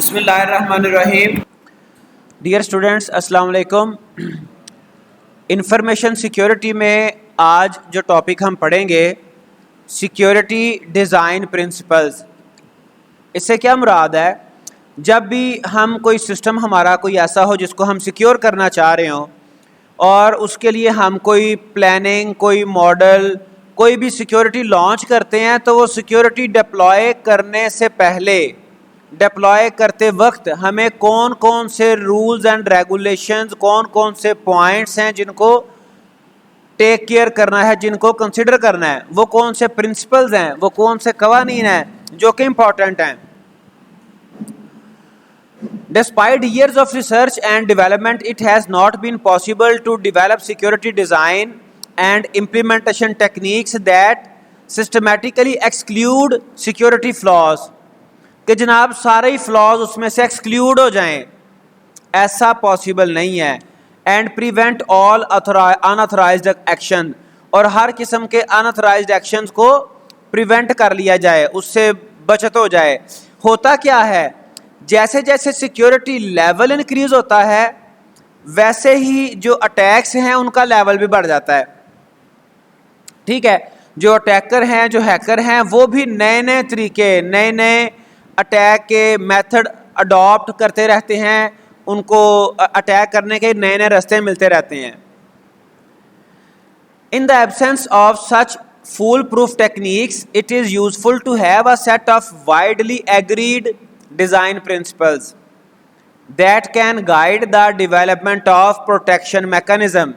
बिस्मिल्लाहिर्रहमानिर्रहीम। Dear students, अस्सलाम वालेकुम। इंफॉर्मेशन सिक्योरिटी में आज जो टॉपिक हम पढ़ेंगे, सिक्योरिटी डिज़ाइन प्रिंसिपल्स। इससे क्या मुराद है? जब भी हम कोई सिस्टम हमारा कोई ऐसा हो जिसको हम सिक्योर करना चाह रहे हों और उसके लिए हम कोई प्लानिंग, कोई मॉडल, कोई भी सिक्योरिटी लॉन्च करते हैं, तो वो सिक्योरिटी डिप्लॉय करने से पहले, डिप्लॉय करते वक्त हमें कौन कौन से रूल्स एंड रेगुलेशंस, कौन कौन से पॉइंट्स हैं जिनको टेक केयर करना है, जिनको कंसिडर करना है, वो कौन से प्रिंसिपल्स हैं, वो कौन से कवानीन हैं जो कि इम्पॉर्टेंट हैं। Despite years of research and development, it has not been possible to develop security design and implementation techniques that systematically exclude security flaws. कि जनाब सारे ही फ्लॉज उसमें से एक्सक्लूड हो जाएं, ऐसा पॉसिबल नहीं है। And prevent all unauthorised action, और हर किस्म के अनऑथराइज्ड एक्शंस को प्रिवेंट कर लिया जाए, उससे बचत हो जाए। होता क्या है, जैसे जैसे सिक्योरिटी लेवल इंक्रीज होता है वैसे ही जो अटैक्स हैं उनका लेवल भी बढ़ जाता है। ठीक है, जो अटैकर हैं, जो हैकर हैं, वो भी नए नए तरीके, नए नए अटैक के मेथड अडॉप्ट करते रहते हैं, उनको अटैक करने के नए नए रास्ते मिलते रहते हैं। In the absence of such foolproof techniques, it is useful to have a set of widely agreed design principles that can guide the development of protection mechanism.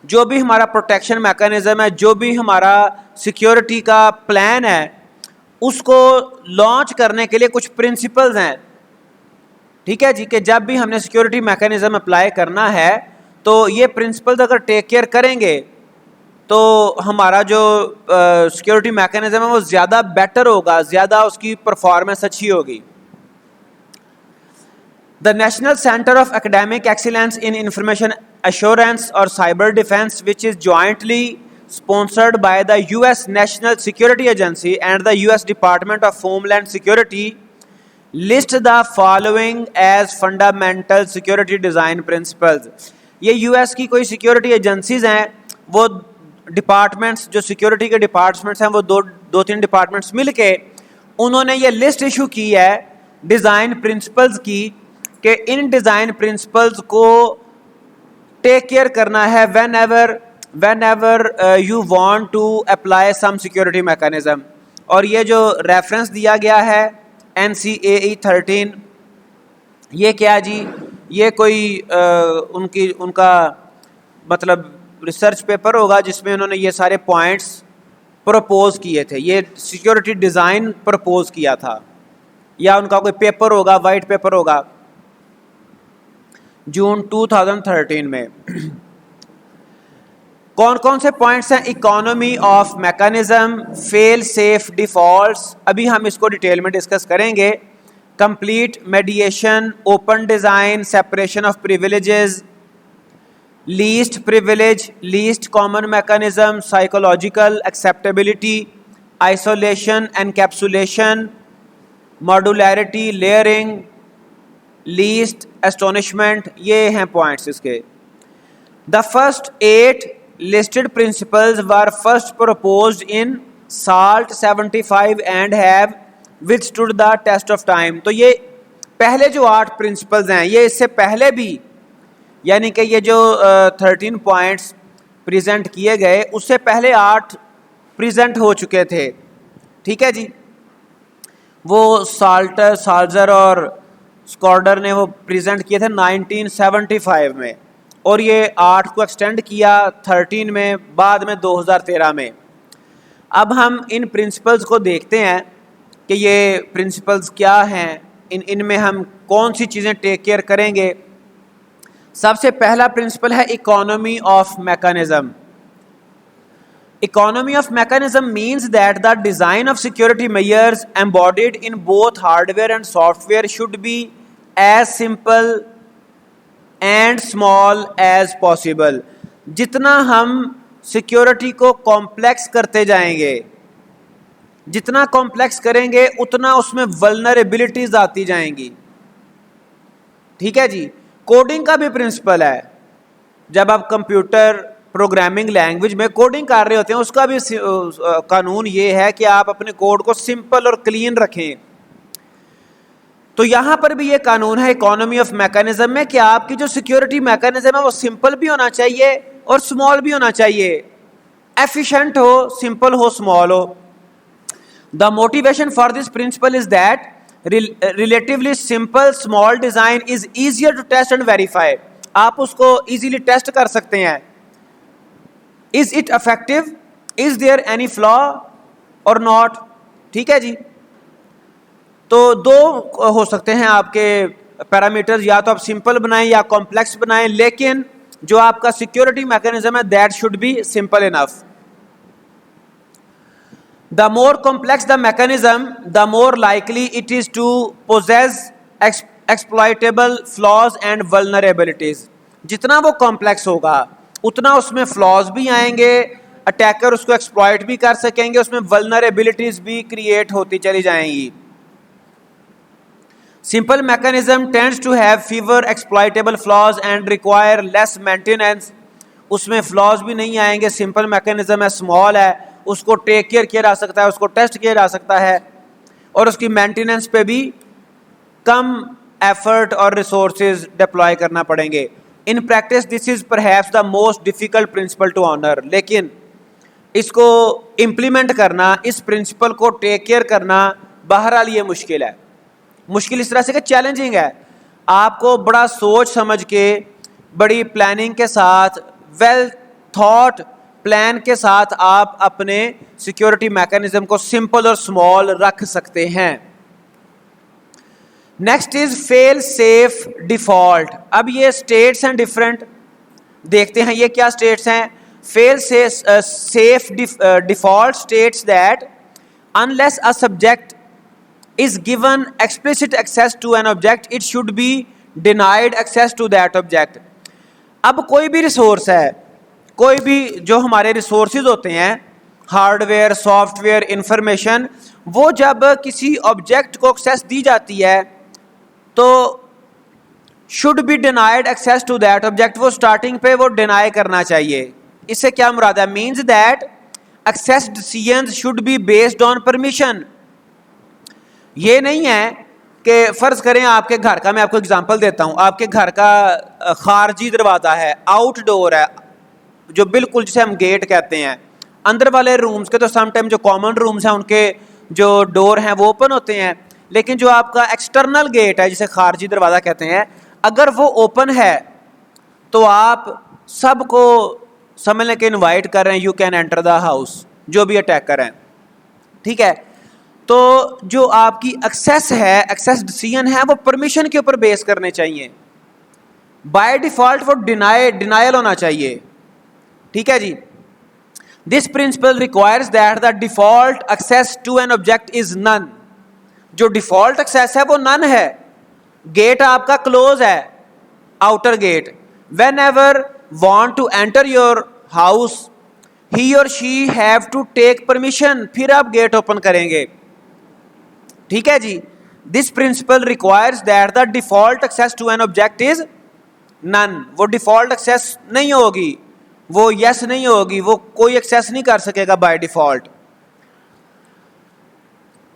जो भी हमारा प्रोटेक्शन मैकेनिज्म है, जो भी हमारा सिक्योरिटी का plan है, उसको लॉन्च करने के लिए कुछ प्रिंसिपल्स हैं। ठीक है जी, कि जब भी हमने सिक्योरिटी मैकेनिज्म अप्लाई करना है तो ये प्रिंसिपल्स अगर टेक केयर करेंगे तो हमारा जो सिक्योरिटी मैकेनिज्म है वो ज़्यादा बेटर होगा, ज़्यादा उसकी परफॉर्मेंस अच्छी होगी। The national centre of academic excellence in information assurance और cyber defence, which is jointly sponsored by the US National Security Agency and the US Department of Homeland Security, list the following as fundamental security design principles। ये US की कोई security agencies हैं, वो departments, जो security के departments हैं, वो दो तीन डिपार्टमेंट्स मिलके उन्होंने ये लिस्ट इशू की है डिज़ाइन प्रिंसिपल्स की, कि इन डिज़ाइन प्रिंसिपल्स को टेक केयर करना है whenever you want to apply some security mechanism। और ये जो रेफरेंस दिया गया है NCAE 13, ये क्या जी, ये कोई उनका मतलब रिसर्च पेपर होगा जिसमें उन्होंने ये सारे पॉइंट्स प्रपोज किए थे, ये सिक्योरिटी डिज़ाइन प्रपोज किया था, या उनका कोई पेपर होगा, वाइट पेपर होगा, जून 2013 में। कौन कौन से पॉइंट्स हैं? Economy of mechanism, fail safe defaults, अभी हम इसको डिटेल में डिस्कस करेंगे। Complete mediation, open design, separation of privileges, least privilege, least common mechanism, psychological acceptability, isolation, encapsulation, modularity, layering, least astonishment, ये हैं पॉइंट्स इसके। The first 8 listed principles were first proposed in SALT 75 and have withstood the test of time। तो ये पहले जो 8 principles हैं, ये इससे पहले भी, यानी कि ये जो 13 पॉइंट्स प्रेजेंट किए गए, उससे पहले 8 प्रेजेंट हो चुके थे। ठीक है जी, वो साल्जर और स्कॉर्डर ने वो प्रेजेंट किए थे 1975 में, और ये 8 को एक्सटेंड किया 13 में, बाद में 2013 में। अब हम इन प्रिंसिपल्स को देखते हैं कि ये प्रिंसिपल्स क्या हैं, इनमें हम कौन सी चीज़ें टेक केयर करेंगे। सबसे पहला प्रिंसिपल है economy of mechanism. Economy of mechanism means that the design of security measures embodied in both hardware and software should be as simple and small as possible. जितना हम सिक्योरिटी को complex करते जाएंगे, जितना कॉम्प्लेक्स करेंगे उतना उसमें वल्नरेबिलिटीज आती जाएंगी। ठीक है जी। कोडिंग का भी प्रिंसिपल है, जब आप कंप्यूटर प्रोग्रामिंग लैंग्वेज में कोडिंग कर रहे होते हैं उसका भी कानून ये है कि आप अपने कोड को सिंपल और क्लीन रखें। तो यहां पर भी ये कानून है इकोनॉमी ऑफ मैकेनिज्म में कि आपकी जो सिक्योरिटी मैकेनिज्म है वो सिंपल भी होना चाहिए और स्मॉल भी होना चाहिए, एफिशिएंट हो, सिंपल हो, स्मॉल हो। The motivation for this principle is that relatively simple small design is easier to test and verify. आप उसको इजीली टेस्ट कर सकते हैं। Is it effective, is there any flaw or not. ठीक है जी। तो दो हो सकते हैं आपके पैरामीटर्स, या तो आप सिंपल बनाएं या कॉम्प्लेक्स बनाएं, लेकिन जो आपका सिक्योरिटी मैकेनिज्म है that should be simple enough. The more complex the mechanism the more likely it is to possess exploitable flaws and vulnerabilities. जितना वो कॉम्प्लेक्स होगा उतना उसमें फ्लॉज भी आएंगे, अटैकर उसको एक्सप्लॉइट भी कर सकेंगे, उसमें वल्नरेबिलिटीज भी क्रिएट होती चली जाएंगी। Simple mechanism tends to have fewer exploitable flaws and require less maintenance. उसमें flaws भी नहीं आएंगे, सिंपल मैकेनिज्म है, स्मॉल है, उसको टेक केयर किया जा सकता है, उसको टेस्ट किया जा सकता है, और उसकी मेंटेनेंस पे भी कम एफर्ट और रिसोर्सेज डिप्लॉय करना पड़ेंगे। In practice this is perhaps the most difficult principle to honour. लेकिन इसको इम्प्लीमेंट करना, इस प्रिंसिपल को टेक केयर करना बहरहाल ये मुश्किल है। मुश्किल इस तरह से कि चैलेंजिंग है। आपको बड़ा सोच समझ के, बड़ी प्लानिंग के साथ, वेल थॉट प्लान के साथ आप अपने सिक्योरिटी मैकेनिज्म को सिंपल और स्मॉल रख सकते हैं। Next is fail safe default. अब ये स्टेट्स हैं डिफरेंट, देखते हैं ये क्या स्टेट्स हैं। Fail safe default states that unless a subject is given explicit access to an object, it should be denied access to that object. अब कोई भी रिसोर्स है, कोई भी जो हमारे रिसोर्सेज होते हैं, हार्डवेयर, सॉफ्टवेयर, इंफॉर्मेशन, वो जब किसी ऑब्जेक्ट को एक्सेस दी जाती है तो should be denied access to that object. वो स्टार्टिंग पे वो डिनाई करना चाहिए। इससे क्या मुराद है? Means that access decisions should be based on permission. ये नहीं है कि फ़र्ज़ करें आपके घर का, मैं आपको एग्जांपल देता हूँ, आपके घर का खारजी दरवाज़ा है, आउटडोर है, जो बिल्कुल जिसे हम गेट कहते हैं। अंदर वाले रूम्स के तो सम टाइम जो कॉमन रूम्स हैं उनके जो डोर हैं वो ओपन होते हैं, लेकिन जो आपका एक्सटर्नल गेट है जिसे खारजी दरवाज़ा कहते हैं, अगर वो ओपन है तो आप सबको समझ लें कि इन्वाइट कर रहे हैं, you can enter the house, जो भी अटैकर हैं। ठीक है। तो जो आपकी एक्सेस है, एक्सेस डिसीजन है, वो परमिशन के ऊपर बेस करने चाहिए। बाय डिफॉल्ट वो डिनायल होना चाहिए। ठीक है जी। This principle requires that the default access to an object is none. जो डिफॉल्ट एक्सेस है वो नन है। गेट आपका क्लोज है, outer gate. Whenever want to enter your house he or she have to take permission, फिर आप gate open करेंगे। ठीक है जी। This principle requires that the default access to an object is none. वो default access नहीं होगी, वो यस नहीं होगी, वो कोई एक्सेस नहीं कर सकेगा by default.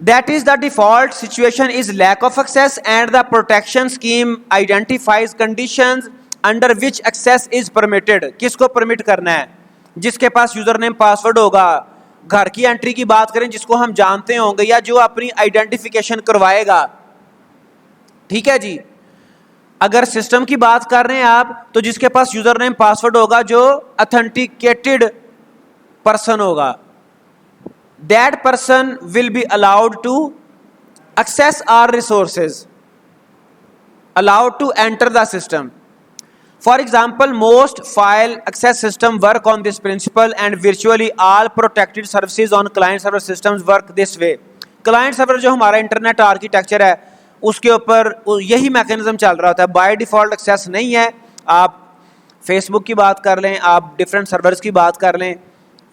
That is the default situation is lack of access and the protection scheme identifies conditions under which access is permitted. किसको परमिट करना है? जिसके पास यूजर नेम पासवर्ड होगा। घर की एंट्री की बात करें, जिसको हम जानते होंगे या जो अपनी आइडेंटिफिकेशन करवाएगा। ठीक है जी। अगर सिस्टम की बात कर रहे हैं आप, तो जिसके पास यूजर नेम पासवर्ड होगा, जो ऑथेंटिकेटेड पर्सन होगा, that person will be allowed to access our resources, allowed to enter the system. For example, most file access system work on this principle and virtually all protected services on client server systems work this way. Client server जो हमारा internet architecture है उसके ऊपर यही mechanism चल रहा होता है। बाय डिफ़ॉल्ट एक्सेस नहीं है। आप फेसबुक की बात कर लें, आप डिफरेंट सर्वर्स की बात कर लें,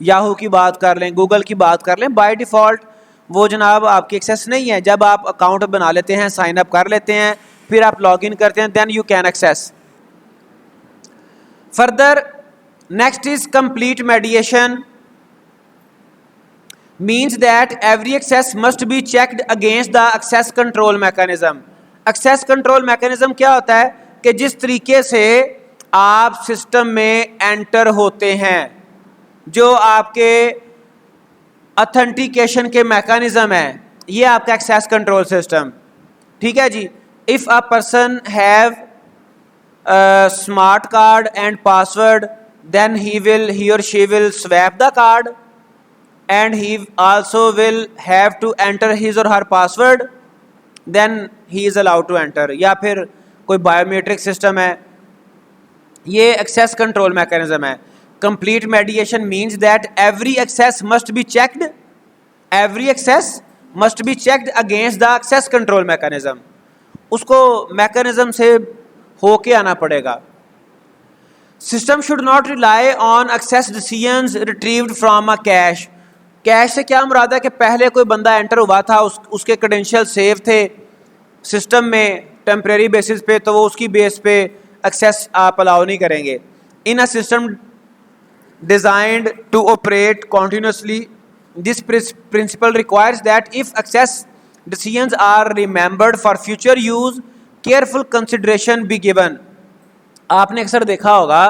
याहू की बात कर लें, गूगल की बात कर लें, बाय डिफ़ॉल्ट वो जनाब आपकी एक्सेस नहीं है। जब आप अकाउंट बना लेते हैं, साइन अप कर लेते हैं, फिर आप लॉग इन करते हैं, then you can access further. Next is complete mediation. means that every access must be checked against the access control mechanism. access control mechanism क्या होता है कि जिस तरीके से आप सिस्टम में एंटर होते हैं, जो आपके ऑथेंटिकेशन के मैकेनिज्म है, ये आपका एक्सेस कंट्रोल सिस्टम. ठीक है जी. If a person have smart card and password, then he or she will swap the card and he also will have to enter his or her password, then he is allowed to enter. या फिर कोई biometric system है, ये access control mechanism है. Complete mediation means that every access must be checked, every access must be checked against the access control mechanism. उसको mechanism से होके आना पड़ेगा. System should not rely on access decisions retrieved from a cache. Cash से क्या मुराद है कि पहले कोई बंदा एंटर हुआ था, उसके क्रेडेंशियल सेव थे सिस्टम में टेम्परेरी बेसिस पे, तो वो उसकी बेस पे एक्सेस आप अलाउ नहीं करेंगे. In a system designed to operate continuously, this principle requires that if access decisions are remembered for future use, careful consideration be given. आपने अक्सर देखा होगा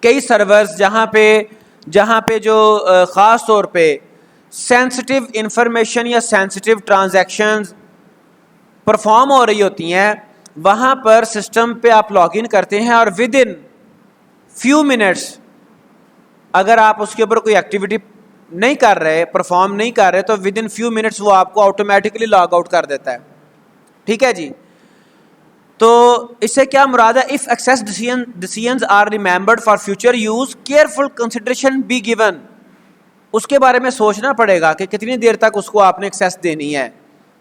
कई सर्वर्स जहाँ पे जो ख़ास तौर पे सेंसिटिव इंफॉर्मेशन या सेंसिटिव ट्रांजैक्शंस परफॉर्म हो रही होती हैं, वहाँ पर सिस्टम पे आप लॉगिन करते हैं और विद इन फ्यू मिनट्स अगर आप उसके ऊपर कोई एक्टिविटी नहीं कर रहे, परफॉर्म नहीं कर रहे, तो विद इन फ्यू मिनट्स वो आपको ऑटोमेटिकली लॉग आउट कर देता है. ठीक है जी. तो इससे क्या मुराद है? If access decisions are remembered for future use, careful consideration be given. उसके बारे में सोचना पड़ेगा कि कितनी देर तक उसको आपने एक्सेस देनी है,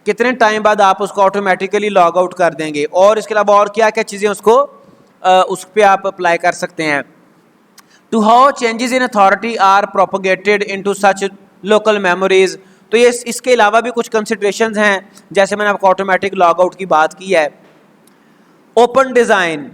कितने टाइम बाद आप उसको ऑटोमेटिकली लॉग आउट कर देंगे, और इसके अलावा और क्या क्या चीज़ें उसको उस पर आप अप्लाई कर सकते हैं. To how changes in authority are propagated into such local memories. तो ये इसके अलावा भी कुछ कंसिडरेशंस हैं, जैसे मैंने आपको ऑटोमेटिक लॉग आउट की बात की है. Open design.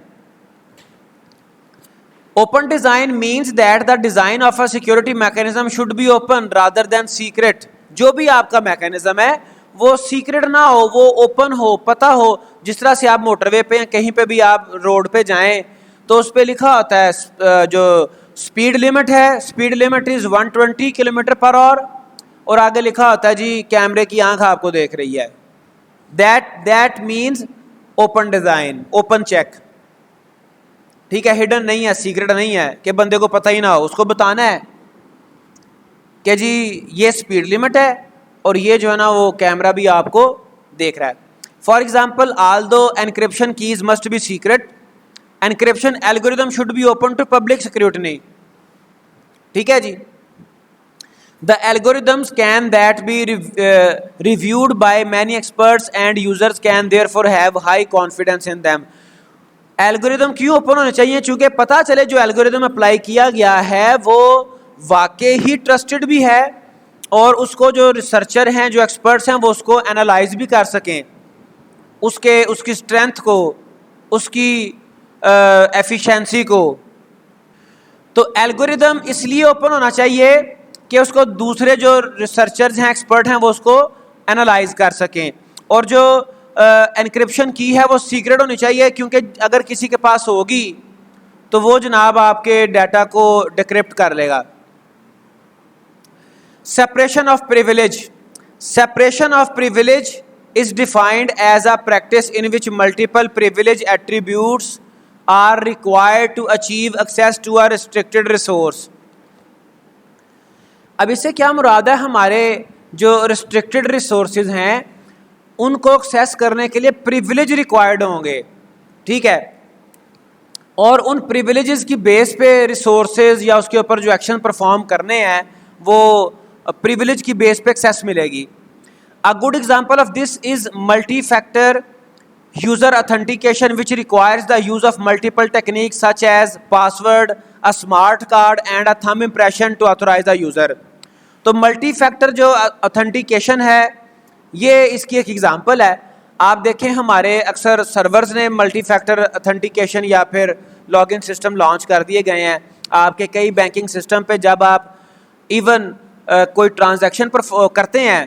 Open design means that the design of a security mechanism should be open rather than secret. जो भी आपका मैकेनिज्म है वो सीक्रेट ना हो, वो ओपन हो, पता हो. जिस तरह से आप मोटरवे पे कहीं पे भी आप रोड पे जाएं तो उस पे लिखा होता है जो स्पीड लिमिट है, speed limit is 120 kilometre per hour, और आगे लिखा होता है जी कैमरे की आंख आपको देख रही है. That means open design, open check. ठीक है. हिडन नहीं है, सीक्रेट नहीं है कि बंदे को पता ही ना हो. उसको बताना है कि जी ये स्पीड लिमिट है और ये जो है ना वो कैमरा भी आपको देख रहा है. For example, although encryption keys must be secret, encryption algorithm should be open to public scrutiny. ठीक है जी. The algorithms can that be reviewed by many experts and users can therefore have high confidence in them. Algorithm क्यों open होने चाहिए? चूंकि पता चले जो एल्गोरिदम अप्लाई किया गया है वो वाकई ही ट्रस्टेड भी है, और उसको जो रिसर्चर हैं, जो एक्सपर्ट्स हैं, वो उसको एनालाइज भी कर सकें, उसकी स्ट्रेंथ को, उसकी एफिशिएंसी को. तो एल्गोरिदम इसलिए ओपन होना चाहिए कि उसको दूसरे जो रिसर्चर्स हैं, एक्सपर्ट हैं, वो उसको एनालाइज कर सकें. और जो एनक्रिप्शन की है वो सीक्रेट होनी चाहिए, क्योंकि अगर किसी के पास होगी तो वो जनाब आपके डाटा को डिक्रिप्ट कर लेगा. Separation of privilege. Separation of privilege is defined as a practice in which multiple privilege attributes are required to achieve access to a restricted resource. अब इससे क्या मुराद है? हमारे जो रिस्ट्रिक्टेड रिसोर्सेज हैं उनको एक्सेस करने के लिए प्रिविलेज रिक्वायर्ड होंगे. ठीक है. और उन प्रिविलेजेस की बेस पे रिसोर्सेज या उसके ऊपर जो एक्शन परफॉर्म करने हैं वो प्रिविलेज की बेस पे एक्सेस मिलेगी. A good example of this is multi factor user authentication which requires the use of multiple techniques such as password, a smart card and a thumb impression to authorise the user. तो multi factor जो authentication है ये इसकी एक example है. आप देखें हमारे अक्सर सर्वर्स ने मल्टी फैक्टर अथेंटिकेशन या फिर लॉगिन सिस्टम लॉन्च कर दिए गए हैं आपके कई बैंकिंग सिस्टम पे। जब आप इवन कोई ट्रांजैक्शन पर करते हैं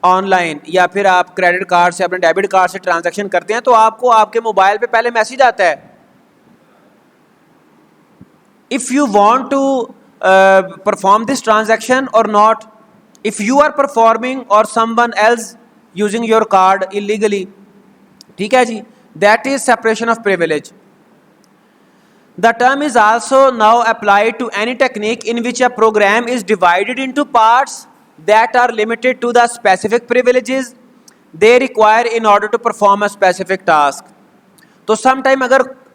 ऑनलाइन या फिर आप क्रेडिट कार्ड से अपने डेबिट कार्ड से ट्रांजैक्शन करते हैं तो आपको आपके मोबाइल पे पहले मैसेज आता है, if you want to perform this transaction or not, if you are performing or someone else using your card illegally. ठीक है जी, that is separation of privilege. The term is also now applied to any technique in which a program is divided into parts that are limited to the specific privileges they require in order to perform a specific task. तो sometime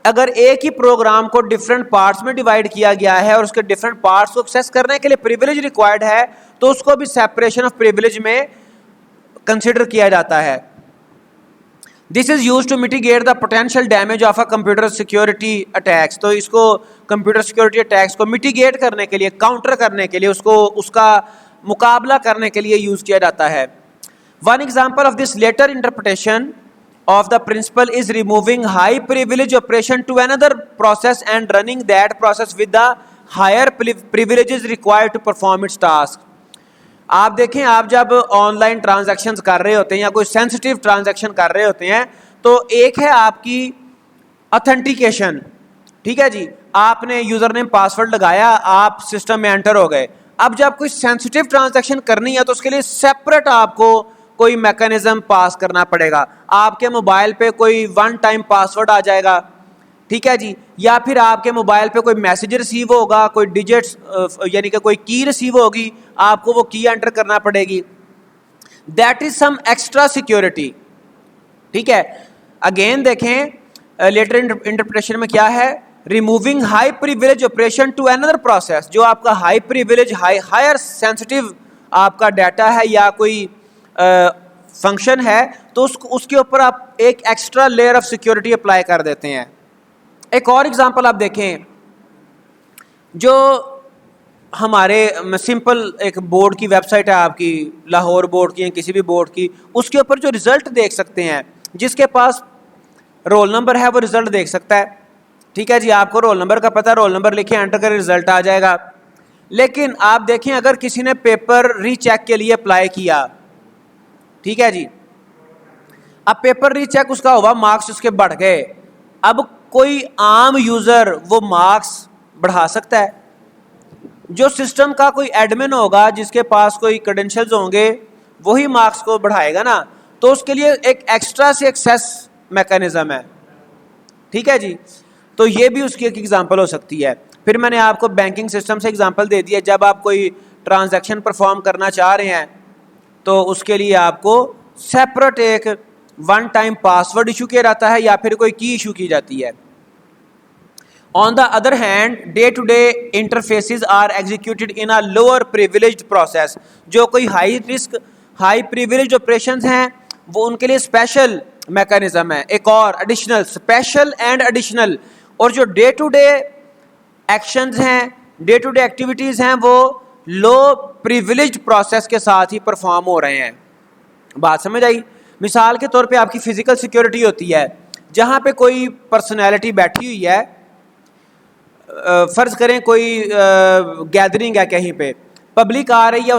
अगर एक ही programme को different parts में divide किया गया है और उसके डिफरेंट पार्ट्स को एक्सेस करने के लिए प्रिविलेज रिक्वायर्ड है तो उसको भी सेपरेशन ऑफ प्रिविलेज में कंसिडर किया जाता है। This is use to mitigate the potential damage of a computer security attacks. तो इसको कंप्यूटर सिक्योरिटी अटैक्स को मिटिगेट करने के लिए, काउंटर करने के लिए, उसका मुकाबला करने के लिए यूज किया जाता है। One example of this latter interpretation of the principle is removing high privilege operation to another process and running that process with the higher privileges required to perform its task. आप देखें, आप जब online transactions कर रहे होते हैं या कोई सेंसिटिव ट्रांजैक्शन कर रहे होते हैं तो एक है आपकी ऑथेंटिकेशन। ठीक है जी, आपने यूजर नेम पासवर्ड लगाया, आप सिस्टम में एंटर हो गए। अब जब कोई सेंसिटिव ट्रांजैक्शन करनी है तो उसके लिए सेपरेट आपको कोई मैकेनिज्म पास करना पड़ेगा। आपके मोबाइल पे कोई वन टाइम पासवर्ड आ जाएगा, ठीक है जी, या फिर आपके मोबाइल पे कोई मैसेज रिसीव होगा, कोई डिजिट्स यानी कि कोई की रिसीव होगी, आपको वो की एंटर करना पड़ेगी। That is some extra security. ठीक है, अगेन देखें लेटर इंटरप्रिटेशन में क्या है, removing high privilege operation to another process. जो आपका हाई प्रिविलेज हायर सेंसिटिव आपका डाटा है या कोई फंक्शन है तो उसके ऊपर आप एक extra layer of security apply कर देते हैं। एक और एग्जांपल आप देखें, जो हमारे सिंपल एक बोर्ड की वेबसाइट है आपकी, लाहौर बोर्ड की या किसी भी बोर्ड की, उसके ऊपर जो रिजल्ट देख सकते हैं, जिसके पास रोल नंबर है वो रिजल्ट देख सकता है। ठीक है जी, आपको रोल नंबर का पता, रोल नंबर लिखे एंटर करें, रिजल्ट आ जाएगा। लेकिन आप देखें अगर किसी ने पेपर रीचेक के लिए अप्लाई किया, ठीक है जी, अब पेपर रीचेक उसका हुआ, मार्क्स उसके बढ़ गए, अब कोई आम यूजर वो मार्क्स बढ़ा सकता है? जो सिस्टम का कोई एडमिन होगा जिसके पास कोई क्रेडेंशियल्स होंगे वही मार्क्स को बढ़ाएगा ना, तो उसके लिए एक एक्स्ट्रा से एक्सेस मैकेनिज्म है। ठीक है जी, तो ये भी उसकी एक एग्जांपल हो सकती है। फिर मैंने आपको बैंकिंग सिस्टम से एग्जांपल दे दिया, जब आप कोई ट्रांजैक्शन परफॉर्म करना चाह रहे हैं तो उसके लिए आपको सेपरेट एक वन टाइम पासवर्ड इशू किया जाता है या फिर कोई की इशू की जाती है। On the other hand, day to day interfaces are executed in a lower privileged process. जो कोई high risk high privileged operations हैं वो उनके लिए स्पेशल मैकेनिज्म है, एक और एडिशनल, स्पेशल एंड एडिशनल। और जो डे टू डे एक्शंस हैं, डे टू डे एक्टिविटीज हैं, वो लो प्रिविलेज्ड प्रोसेस के साथ ही परफॉर्म हो रहे हैं। बात समझ आई? मिसाल के तौर पे आपकी फिजिकल सिक्योरिटी होती है, जहाँ पे कोई पर्सनैलिटी बैठी हुई है, फ़र्ज़ करें कोई गैदरिंग है कहीं पे, पब्लिक आ रही है,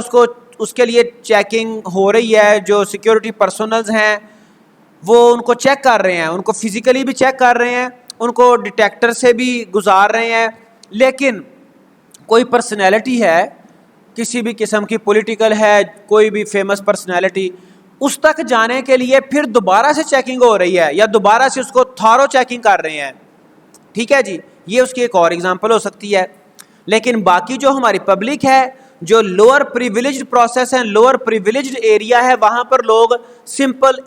उसके लिए चेकिंग हो रही है, जो सिक्योरिटी पर्सनल्स हैं वो उनको चेक कर रहे हैं, उनको फिजिकली भी चेक कर रहे हैं, उनको डिटेक्टर से भी गुजार रहे हैं। लेकिन कोई पर्सनैलिटी है, किसी भी किस्म की पॉलिटिकल है, कोई भी फेमस पर्सनैलिटी, उस तक जाने के लिए फिर दोबारा से चेकिंग हो रही है या दोबारा से उसको थॉरो चेकिंग कर रहे हैं। ठीक है जी, ये उसकी एक और एग्जांपल हो सकती है। लेकिन बाकी जो हमारी पब्लिक है, जो लोअर प्रिविलेज्ड प्रोसेस है, लोअर प्रिविलेज्ड एरिया है, वहां पर लोग simple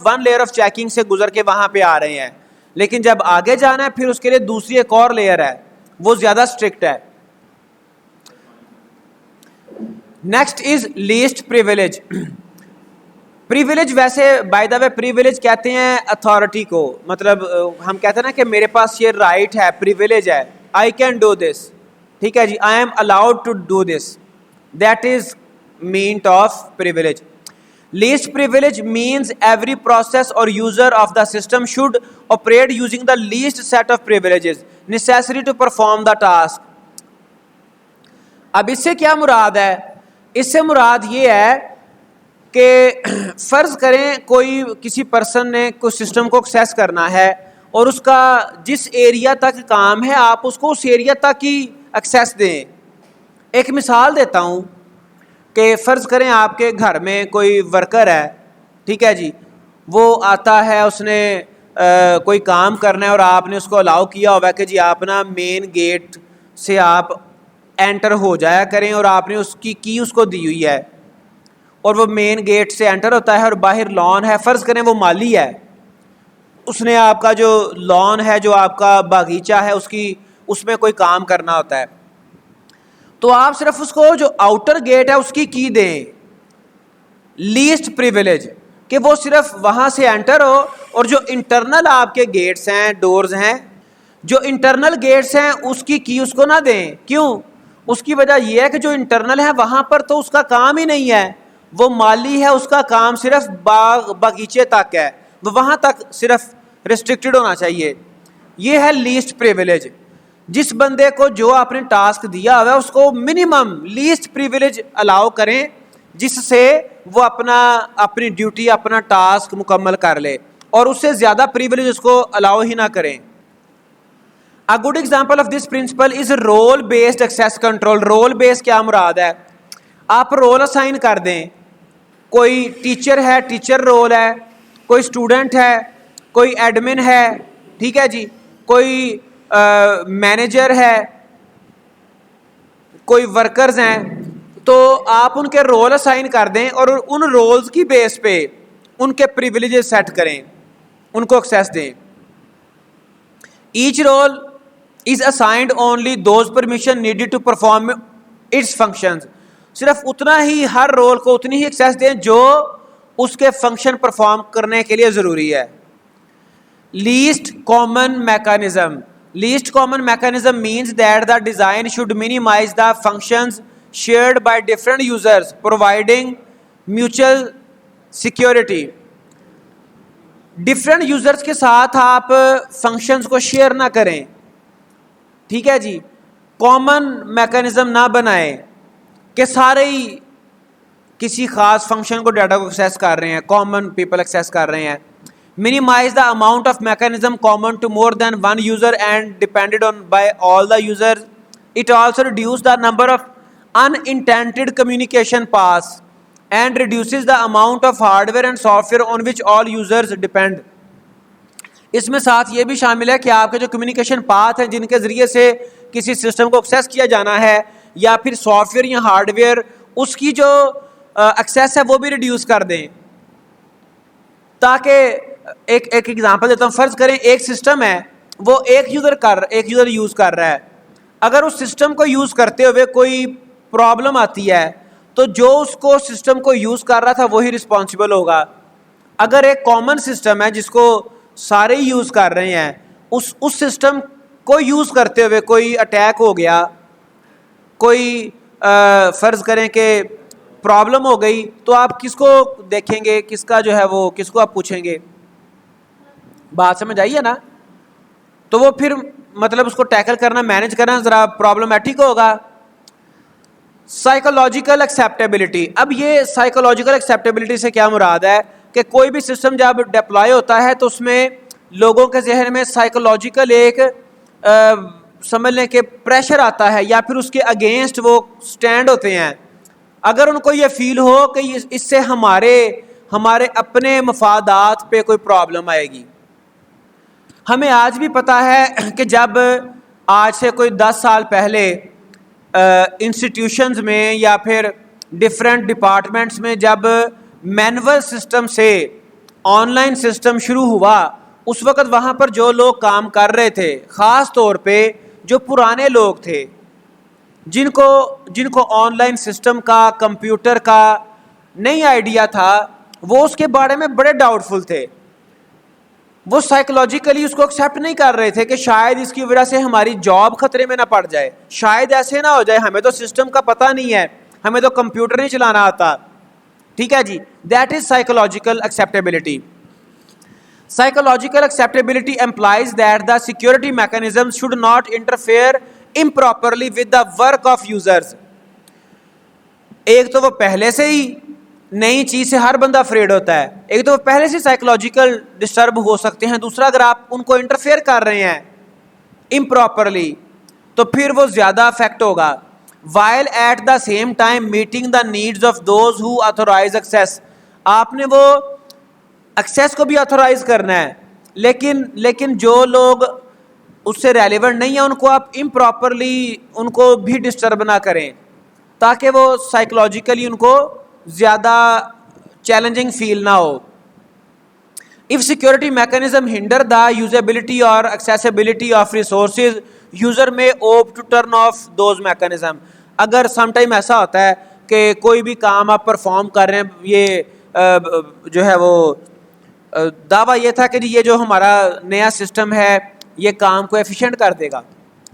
one layer of checking से गुजर के वहां पे आ रहे हैं। लेकिन जब आगे जाना है फिर उसके लिए दूसरी एक और लेयर है, वो ज्यादा स्ट्रिक्ट है। Next is least privilege. Privilege वैसे बाय द वे प्रिविलेज कहते हैं अथॉरिटी को, मतलब हम कहते हैं ना कि मेरे पास ये राइट है, प्रिविलेज है, आई कैन डू दिस। ठीक है जी, I am allowed to do this, that is mean of privilege. Least privilege means every process or user of the system should operate using the least set of privileges necessary to perform the task. अब इससे क्या मुराद है? इससे मुराद ये है कि फ़र्ज़ करें कोई किसी पर्सन ने कोई सिस्टम को एक्सेस करना है और उसका जिस एरिया तक काम है आप उसको उस एरिया तक ही एक्सेस दें. एक मिसाल देता हूँ कि फ़र्ज़ करें आपके घर में कोई वर्कर है, ठीक है जी, वो आता है, उसने कोई काम करना है और आपने उसको अलाउ किया हुआ है कि जी आप ना मेन गेट से आप एंटर हो जाया करें और आपने उसकी की उसको दी हुई है और वो मेन गेट से एंटर होता है और बाहर लॉन है. फ़र्ज़ करें वो माली है, उसने आपका जो लॉन है, जो आपका बागीचा है, उसमें कोई काम करना होता है, तो आप सिर्फ उसको जो आउटर गेट है उसकी की दें, लीस्ट प्रिविलेज, कि वो सिर्फ वहाँ से एंटर हो और जो इंटरनल आपके गेट्स हैं, डोर्स हैं, जो इंटरनल गेट्स हैं उसकी की उसको ना दें. क्यों? उसकी वजह यह है कि जो इंटरनल है वहाँ पर तो उसका काम ही नहीं है, वो माली है, उसका काम सिर्फ बागीचे तक है, वो वहाँ तक सिर्फ रिस्ट्रिक्टेड होना चाहिए. ये है लीस्ट प्रिविलेज. जिस बंदे को जो आपने टास्क दिया हुआ है उसको मिनिमम लीस्ट प्रिविलेज अलाउ करें जिससे वो अपनी ड्यूटी, अपना टास्क मुकम्मल कर ले, और उससे ज़्यादा प्रिविलेज उसको अलाउ ही ना करें. A good example of this principle is role based access control. Role based क्या मुराद है? आप रोल असाइन कर दें. कोई टीचर है, टीचर रोल है, कोई स्टूडेंट है, कोई एडमिन है, ठीक है जी, कोई मैनेजर है, कोई वर्कर्स हैं, तो आप उनके रोल असाइन कर दें और उन रोल्स की बेस पे उनके प्रिविलेजेस सेट करें, उनको एक्सेस दें. Each role is assigned only those permission needed to perform its functions. सिर्फ उतना ही, हर रोल को उतनी ही एक्सेस दें जो उसके फंक्शन परफॉर्म करने के लिए ज़रूरी है. Least common mechanism. Least common mechanism means that the design should minimize the functions shared by different users, providing mutual security. Different users के साथ आप functions को share ना करें, ठीक है जी. Common mechanism ना बनाएं कि सारे ही किसी खास function को डाटा को access कर रहे हैं, common people access कर रहे हैं. Minimize the amount of mechanism common to more than one user and depended on by all the users. It also reduces the number of unintended communication paths and reduces the amount of hardware and software on which all users depend. इसमें साथ ये भी शामिल है कि आपके जो communication path हैं जिनके ज़रिए से किसी सिस्टम को एक्सेस किया जाना है या फिर सॉफ्टवेयर या हार्डवेयर, उसकी जो एक्सेस है वो भी रिड्यूस कर दें. ताकि एक एग्जांपल देता हूँ. फ़र्ज़ करें एक सिस्टम है, वो एक यूज़र यूज़ कर रहा है. अगर उस सिस्टम को यूज़ करते हुए कोई प्रॉब्लम आती है तो जो उसको सिस्टम को यूज़ कर रहा था वही रिस्पॉन्सिबल होगा. अगर एक कॉमन सिस्टम है जिसको सारे यूज़ कर रहे हैं, उस सिस्टम को यूज़ करते हुए कोई अटैक हो गया, कोई फ़र्ज़ करें कि प्रॉब्लम हो गई, तो आप किसको देखेंगे, किसका जो है वो किसको आप पूछेंगे? बात समझ आई है ना? तो वो फिर मतलब उसको टैकल करना, मैनेज करना ज़रा प्रॉब्लमेटिक होगा. Psychological acceptability. अब ये साइकोलॉजिकल एक्सेप्टेबिलिटी से क्या मुराद है कि कोई भी सिस्टम जब डिप्लॉय होता है तो उसमें लोगों के जहन में साइकोलॉजिकल एक समझ लें कि प्रेशर आता है या फिर उसके अगेंस्ट वो स्टैंड होते हैं. अगर उनको ये फील हो कि इससे हमारे अपने मफादात पे कोई प्रॉब्लम आएगी. हमें आज भी पता है कि जब आज से कोई 10 साल पहले इंस्टीट्यूशंस में या फिर डिफरेंट डिपार्टमेंट्स में जब मैनुअल सिस्टम से ऑनलाइन सिस्टम शुरू हुआ, उस वक़्त वहाँ पर जो लोग काम कर रहे थे, ख़ास तौर पे जो पुराने लोग थे, जिनको ऑनलाइन सिस्टम का, कंप्यूटर का नहीं आइडिया था, वो उसके बारे में बड़े डाउटफुल थे. वो साइकोलॉजिकली उसको एक्सेप्ट नहीं कर रहे थे कि शायद इसकी वजह से हमारी जॉब खतरे में ना पड़ जाए, शायद ऐसे ना हो जाए, हमें तो सिस्टम का पता नहीं है, हमें तो कंप्यूटर नहीं चलाना आता. ठीक है जी, that is psychological acceptability. Psychological acceptability implies that the security mechanisms should not interfere improperly with the work of users. एक तो वो पहले से ही नई चीज से हर बंदा अफ्रेड होता है, एक तो वो पहले से साइकोलॉजिकल डिस्टर्ब हो सकते हैं, दूसरा अगर आप उनको इंटरफेयर कर रहे हैं इम्प्रॉपरली तो फिर वो ज्यादा अफेक्ट होगा. while at the same time meeting the needs of those who authorize access. आपने वो एक्सेस को भी ऑथोराइज करना है, लेकिन जो लोग उससे रेलिवेंट नहीं है उनको आप इम्प्रॉपरली उनको भी डिस्टर्ब ना करें ताकि वो साइकोलॉजिकली उनको ज़्यादा चैलेंजिंग फील ना हो. If security mechanism hinder the usability or accessibility of resources user may opt to turn off those mechanism. अगर समटाइम ऐसा होता है कि कोई भी काम आप परफॉर्म कर रहे हैं, ये जो है वो दावा ये था कि जी ये जो हमारा नया सिस्टम है ये काम को एफिशिएंट कर देगा.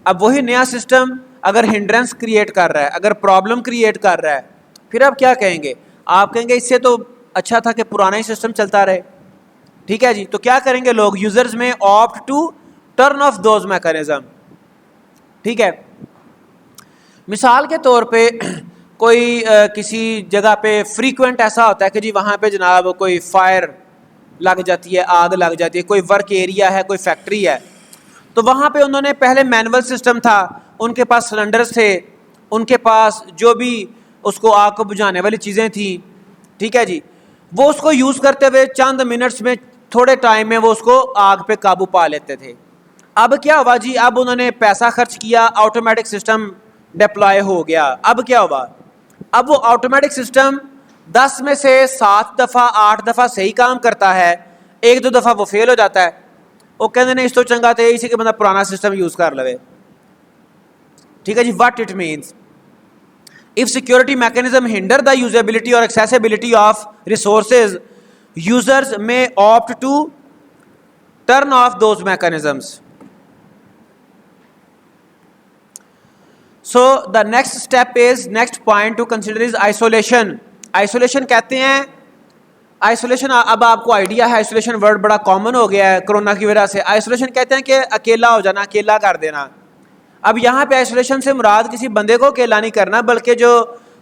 अब वही नया सिस्टम अगर हिंड्रेंस क्रिएट कर रहा है, अगर प्रॉब्लम क्रिएट कर रहा है, फिर आप क्या कहेंगे? आप कहेंगे इससे तो अच्छा था कि पुराना ही सिस्टम चलता रहे. ठीक है जी, तो क्या करेंगे लोग? Users may opt to turn off those mechanism. ठीक है, मिसाल के तौर पे कोई किसी जगह पे फ्रीक्वेंट ऐसा होता है कि जी वहाँ पे जनाब कोई फायर लग जाती है, आग लग जाती है, कोई वर्क एरिया है, कोई फैक्ट्री है, तो वहाँ पे उन्होंने पहले मैनुअल सिस्टम था, उनके पास सिलेंडर्स थे, उनके पास जो भी उसको आग को बुझाने वाली चीज़ें थी. ठीक है जी, वो उसको यूज़ करते हुए चंद मिनट्स में, थोड़े टाइम में वो उसको आग पे काबू पा लेते थे. अब क्या हुआ जी? अब उन्होंने पैसा खर्च किया, ऑटोमेटिक सिस्टम डिप्लॉय हो गया. अब क्या हुआ? अब वो ऑटोमेटिक सिस्टम 10 में से 7 दफ़ा 8 दफ़ा सही काम करता है, 1-2 दफ़ा वो फेल हो जाता है. वो कहते नहीं इस तो चंगा थे इसी के बंदा पुराना सिस्टम यूज़ कर लवे. ठीक है जी, what it means? If security mechanism hinder the usability or accessibility of resources users may opt to turn off those mechanisms. So the next step is, next point to consider is isolation. Isolation कहते हैं, isolation अब आपको idea है, isolation word बड़ा common हो गया है corona की वजह से. आइसोलेशन कहते हैं कि अकेला हो जाना, अकेला कर देना. अब यहाँ पे आइसोलेशन से मुराद किसी बंदे को अकेला नहीं करना, बल्कि जो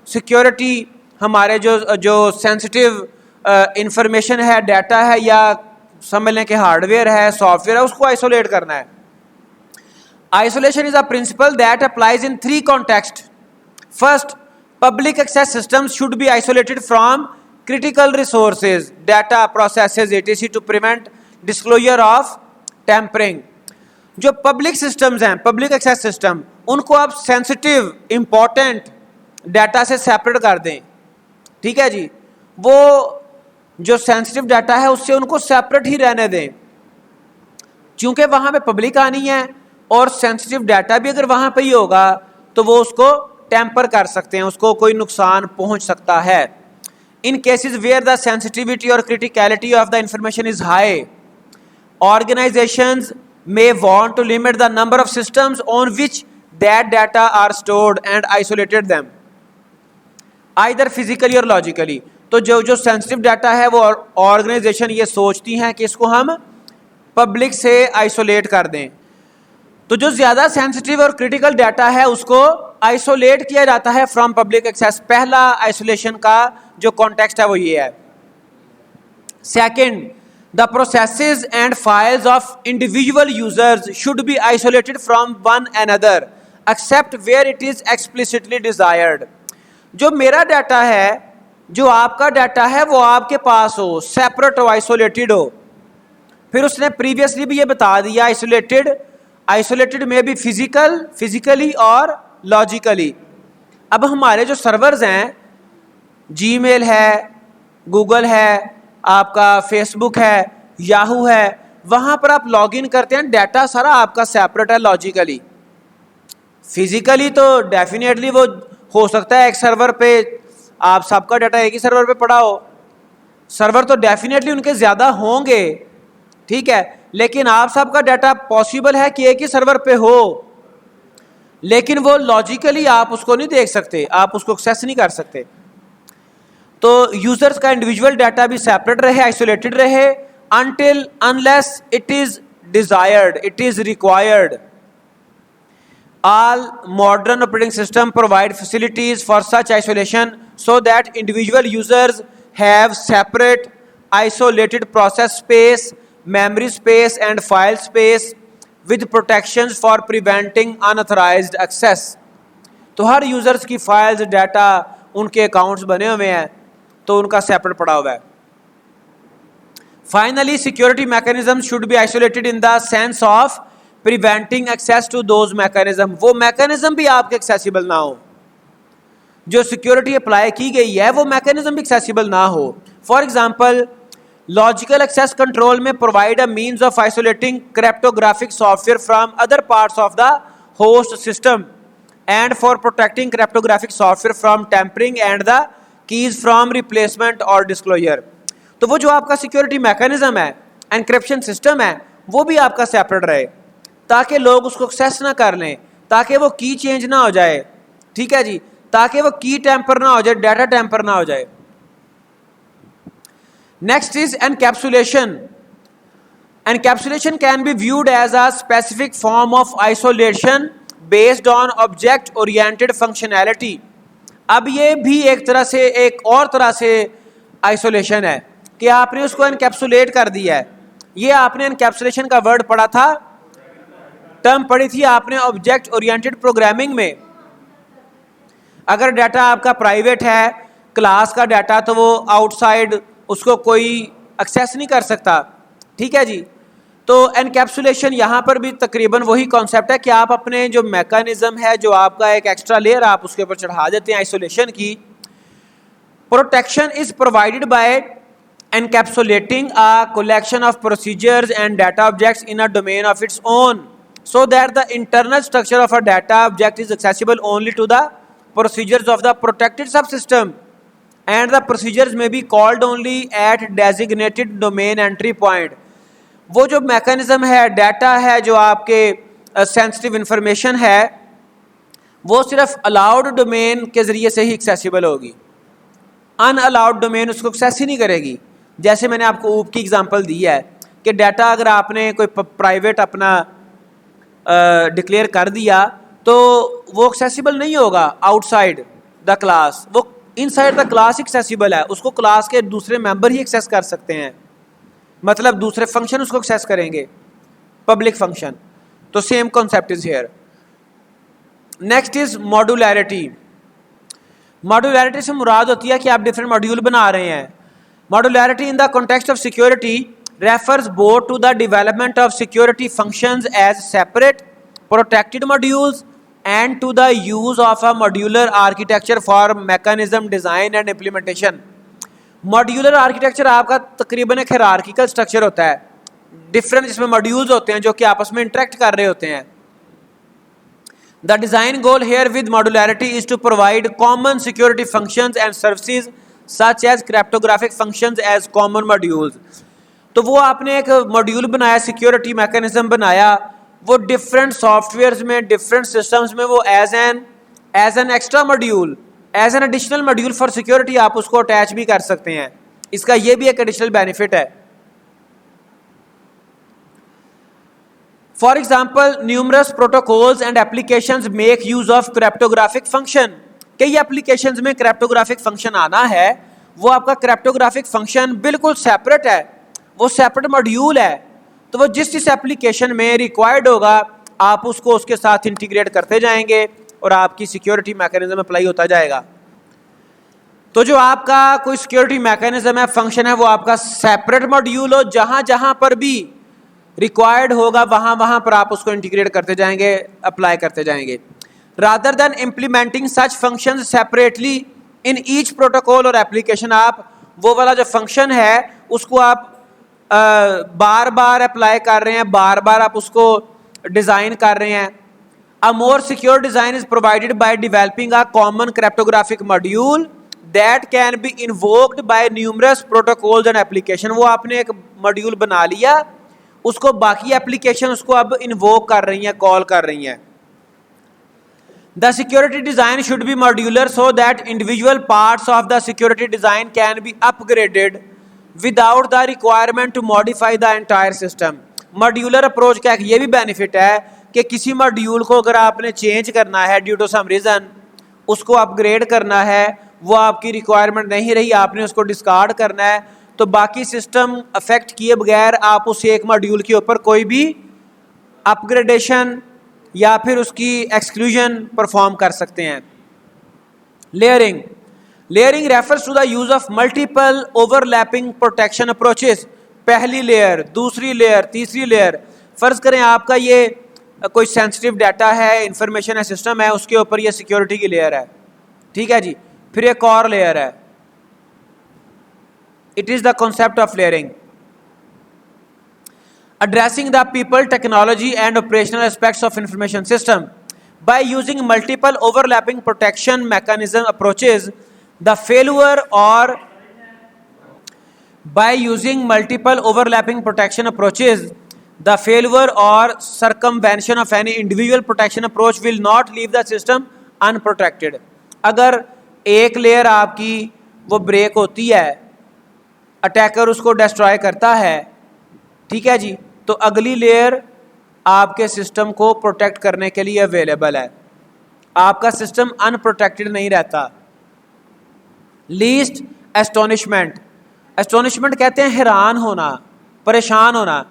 सिक्योरिटी हमारे जो सेंसिटिव इंफॉर्मेशन है, डाटा है, या समझ लें कि हार्डवेयर है, सॉफ्टवेयर है, उसको आइसोलेट करना है. Isolation is a principal that applies in 3 context. First, public access systems should be isolated from critical resources, data, processes, etc. to prevent disclosure of tampering. जो पब्लिक सिस्टम्स हैं, public access system, उनको आप sensitive important data से separate कर दें. ठीक है जी, वो जो सेंसिटिव डाटा है उससे उनको सेपरेट ही रहने दें, क्योंकि वहाँ पे पब्लिक आनी है और सेंसिटिव डाटा भी अगर वहाँ पे ही होगा तो वो उसको टेम्पर कर सकते हैं, उसको कोई नुकसान पहुंच सकता है. इन केसेस वेयर द सेंसिटिविटी और criticality of the information is high, organisations may want to limit the number of systems on which that data are stored and isolated them either physically or logically. तो जो sensitive data है वो organisation ये सोचती हैं कि इसको हम पब्लिक से आइसोलेट कर दें. तो जो ज़्यादा सेंसिटिव और क्रिटिकल डाटा है उसको आइसोलेट किया जाता है फ्रॉम पब्लिक एक्सेस. पहला आइसोलेशन का जो कॉन्टेक्स्ट है वो ये है. Second, the processes and files of individual users should be isolated from one another except where it is explicitly desired. जो मेरा डाटा है, जो आपका डाटा है, वो आपके पास हो, सेपरेट हो, आइसोलेटेड हो. फिर उसने प्रीवियसली भी ये बता दिया, आइसोलेटेड में भी फिजिकली और लॉजिकली. अब हमारे जो सर्वर्स हैं, जीमेल है, गूगल है, आपका फेसबुक है, याहू है, वहाँ पर आप लॉगिन करते हैं, डाटा सारा आपका सेपरेट है लॉजिकली. फिजिकली तो डेफिनेटली वो हो सकता है एक सर्वर पे आप सबका डाटा एक ही सर्वर पे पड़ा हो, सर्वर तो डेफिनेटली उनके ज़्यादा होंगे, ठीक है, लेकिन आप सबका डाटा पॉसिबल है कि एक ही सर्वर पे हो, लेकिन वो लॉजिकली आप उसको नहीं देख सकते, आप उसको एक्सेस नहीं कर सकते. तो यूजर्स का इंडिविजुअल डाटा भी सेपरेट रहे, आइसोलेटेड रहे, unless it is desired, it is required. All modern operating systems provide facilities for such isolation so that individual users have separate isolated process space, memory space and file space with protections for preventing unauthorized access. तो हर users की files, data, उनके accounts बने हुए हैं, तो उनका separate पड़ा हुआ है. Finally, security mechanisms should be isolated in the sense of preventing access to those mechanism. वो मैकेनिज्म भी आपके एक्सेसिबल ना हो. जो सिक्योरिटी अप्लाई की गई है वो मैकेनिज्म भी एक्सेसिबल ना हो. For example, logical access control may provide a means of isolating cryptographic software from other parts of the host system and for protecting cryptographic software from tampering and the keys from replacement or disclosure. तो वो जो आपका security mechanism है, encryption system है, वो भी आपका separate रहे ताकि लोग उसको एक्सेस ना कर लें, ताकि वो की चेंज ना हो जाए. ठीक है जी, ताकि वो की टेम्पर ना हो जाए, डाटा टेम्पर ना हो जाए. Next is encapsulation. Encapsulation can be viewed as a specific form of isolation based on object oriented functionality. अब ये भी एक तरह से, एक और तरह से आइसोलेशन है कि आपने उसको एनकैप्सुलेट कर दिया है. ये आपने एनकैप्सुलेशन का वर्ड पढ़ा था, टर्म पढ़ी थी आपने ऑब्जेक्ट ओरिएंटेड प्रोग्रामिंग में. अगर डाटा आपका प्राइवेट है, क्लास का डाटा, तो वो आउटसाइड उसको कोई एक्सेस नहीं कर सकता. ठीक है जी. तो एनकैप्सुलेशन यहाँ पर भी तकरीबन वही कॉन्सेप्ट है कि आप अपने जो मैकेनिज्म है, जो आपका एक एक्स्ट्रा लेयर आप उसके ऊपर चढ़ा देते हैं आइसोलेशन की. Protection is provided bye encapsulating a collection of procedures and data objects in a domain of its own, so that the internal structure of a data object is accessible only to the procedures of the protected subsystem, and the procedures may be called only at designated domain entry point. वो जो mechanism है, data है, जो आपके sensitive information है, वो सिर्फ allowed domain के ज़रिए से ही एक्सेसिबल होगी. अनअलाउड डोमेन उसको एक्सेस ही नहीं करेगी. जैसे मैंने आपको ऊप की एग्जांपल दी है कि डाटा अगर आपने कोई प्राइवेट अपना डिक्लेयर कर दिया तो वो एक्सेसिबल नहीं होगा आउटसाइड द क्लास. वो इनसाइड द क्लास एक्सेसिबल है. उसको क्लास के दूसरे मेंबर ही एक्सेस कर सकते हैं, मतलब दूसरे फंक्शन उसको एक्सेस करेंगे, पब्लिक फंक्शन. तो same concept is here. Next is modularity. Modularity से मुराद होती है कि आप डिफरेंट मॉड्यूल बना रहे हैं. Modularity in the context of security refers both to the development of security functions as separate protected modules and to the use of a modular architecture for mechanism design and implementation. Modular architecture आपका तकरीबन एक hierarchical structure होता है, different जिसमें modules होते हैं जो कि आपस में interact कर रहे होते हैं. The design goal here with modularity is to provide common security functions and services such as cryptographic functions as common modules. तो वो आपने एक मॉड्यूल बनाया, सिक्योरिटी मैकेनिज्म बनाया, वो डिफरेंट सॉफ्टवेयर्स में, डिफरेंट सिस्टम्स में वो as an extra module, as an additional module for security आप उसको अटैच भी कर सकते हैं. इसका ये भी एक एडिशनल बेनिफिट है. For example, numerous protocols and applications make use of cryptographic function. कई एप्लीकेशंस में क्रिप्टोग्राफिक फंक्शन आना है, वो आपका क्रिप्टोग्राफिक फंक्शन बिल्कुल सेपरेट है, वो सेपरेट मॉड्यूल है. तो वो जिस एप्लीकेशन में रिक्वायर्ड होगा आप उसको उसके साथ इंटीग्रेट करते जाएंगे और आपकी सिक्योरिटी मैकेनिज्म अप्लाई होता जाएगा. तो जो आपका कोई सिक्योरिटी मैकेनिज्म है, फंक्शन है, वो आपका सेपरेट मॉड्यूल हो, जहां जहां पर भी रिक्वायर्ड होगा वहां वहां पर आप उसको इंटीग्रेट करते जाएंगे, अप्लाई करते जाएंगे. Rather than implementing such function separately in each protocol और एप्लीकेशन, आप वो वाला जो फंक्शन है उसको आप बार बार अप्लाई कर रहे हैं, बार बार आप उसको डिज़ाइन कर रहे हैं. A more secure design is provided by developing a common cryptographic module that can be invoked by numerous protocols and application. वो आपने एक मॉड्यूल बना लिया, उसको बाकी एप्लीकेशन उसको अब इन्वोक कर रही हैं, कॉल कर रही हैं. The security design should be modular so that individual parts of the security design can be upgraded without the requirement to modify the entire system. Modular approach का ये भी benefit है कि किसी मॉड्यूल को अगर आपने चेंज करना है ड्यू टू सम रीज़न, उसको अपग्रेड करना है, वो आपकी रिक्वायरमेंट नहीं रही, आपने उसको डिस्कार्ड करना है, तो बाकी सिस्टम अफेक्ट किए बगैर आप उस एक मॉड्यूल के ऊपर कोई भी अपग्रेडेशन या फिर उसकी एक्सक्लूजन परफॉर्म कर सकते हैं. Layering. Layering refers to the use of multiple overlapping protection approaches. पहली लेयर, दूसरी लेयर, तीसरी लेयर. फर्ज करें आपका ये कोई सेंसिटिव डाटा है, इंफॉर्मेशन है, सिस्टम है, उसके ऊपर ये सिक्योरिटी की लेयर है, ठीक है जी. फिर एक और लेयर है. It is the concept of layering. Addressing the people, technology and operational aspects of information system. By using multiple overlapping protection mechanism approaches, the failure or circumvention of any individual protection approach will not leave the system unprotected. अगर एक layer आपकी वो break होती है, attacker उसको destroy करता है, ठीक है जी, तो अगली लेयर आपके सिस्टम को प्रोटेक्ट करने के लिए अवेलेबल है. आपका सिस्टम अनप्रोटेक्टेड नहीं रहता. Least astonishment. एस्टोनिशमेंट कहते हैं हैरान होना, परेशान होना.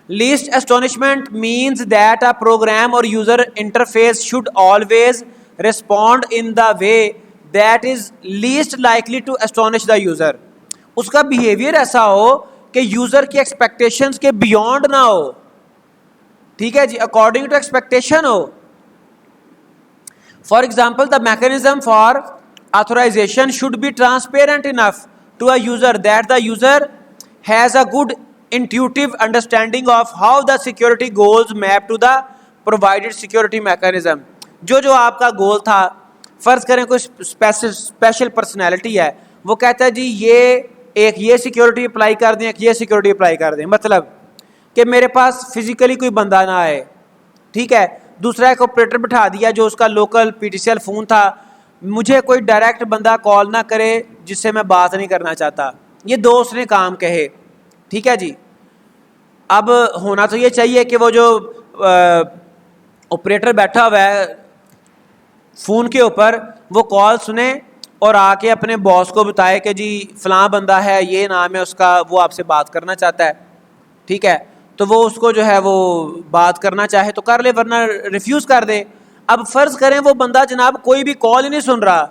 Least astonishment means that a program और user interface should always respond in the way that is least likely to astonish the user. उसका बिहेवियर ऐसा हो कि यूजर की एक्सपेक्टेशंस के बियॉन्ड ना हो, ठीक है जी, अकॉर्डिंग टू एक्सपेक्टेशन हो. For example, the mechanism for authorization should be transparent enough to a user that the user has a good intuitive understanding of how the security goals map to the provided security mechanism. जो आपका गोल था, फर्ज करें कोई special personality है, वो कहता है जी ये सिक्योरिटी अप्लाई कर दें, एक ये सिक्योरिटी अप्लाई कर दें. मतलब कि मेरे पास फिजिकली कोई बंदा ना आए, ठीक है. दूसरा एक ऑपरेटर बिठा दिया जो उसका लोकल PTCL फ़ोन था, मुझे कोई डायरेक्ट बंदा कॉल ना करे जिससे मैं बात नहीं करना चाहता. ये दो उसने काम कहे, ठीक है जी. अब होना तो ये चाहिए कि वो जो ऑपरेटर बैठा हुआ है फ़ोन के ऊपर, वो कॉल सुने और आके अपने बॉस को बताए कि जी फ़लाँ बंदा है, ये नाम है उसका, वो आपसे बात करना चाहता है, ठीक है. तो वो उसको जो है वो बात करना चाहे तो कर ले, वरना रिफ्यूज़ कर दे. अब फ़र्ज़ करें वो बंदा जनाब कोई भी कॉल ही नहीं सुन रहा,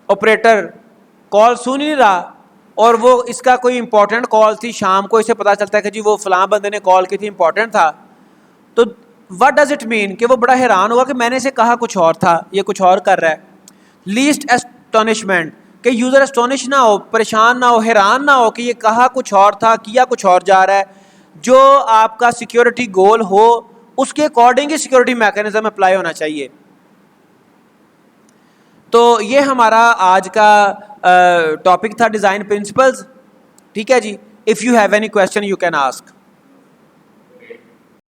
ऑपरेटर कॉल सुन ही नहीं रहा, और वो इसका कोई इंपॉर्टेंट कॉल थी, शाम को इसे पता चलता है कि जी वो फ़लाँ बंदे ने कॉल की थी, इंपॉर्टेंट था. तो व्हाट डज़ इट मीन कि वो बड़ा हैरान होगा कि मैंने इसे कहा कुछ और था, ये कुछ और कर रहा है. लीस्ट एस्टोनिशमेंट, कि यूज़र एस्टोनिश ना हो, परेशान ना हो, हैरान ना हो कि ये कहा कुछ और था, किया कुछ और जा रहा है. जो आपका सिक्योरिटी गोल हो उसके अकॉर्डिंग ही सिक्योरिटी मैकेनिज्म अप्लाई होना चाहिए. तो ये हमारा आज का टॉपिक था, डिज़ाइन प्रिंसिपल्स, ठीक है जी. If you have any question you can ask.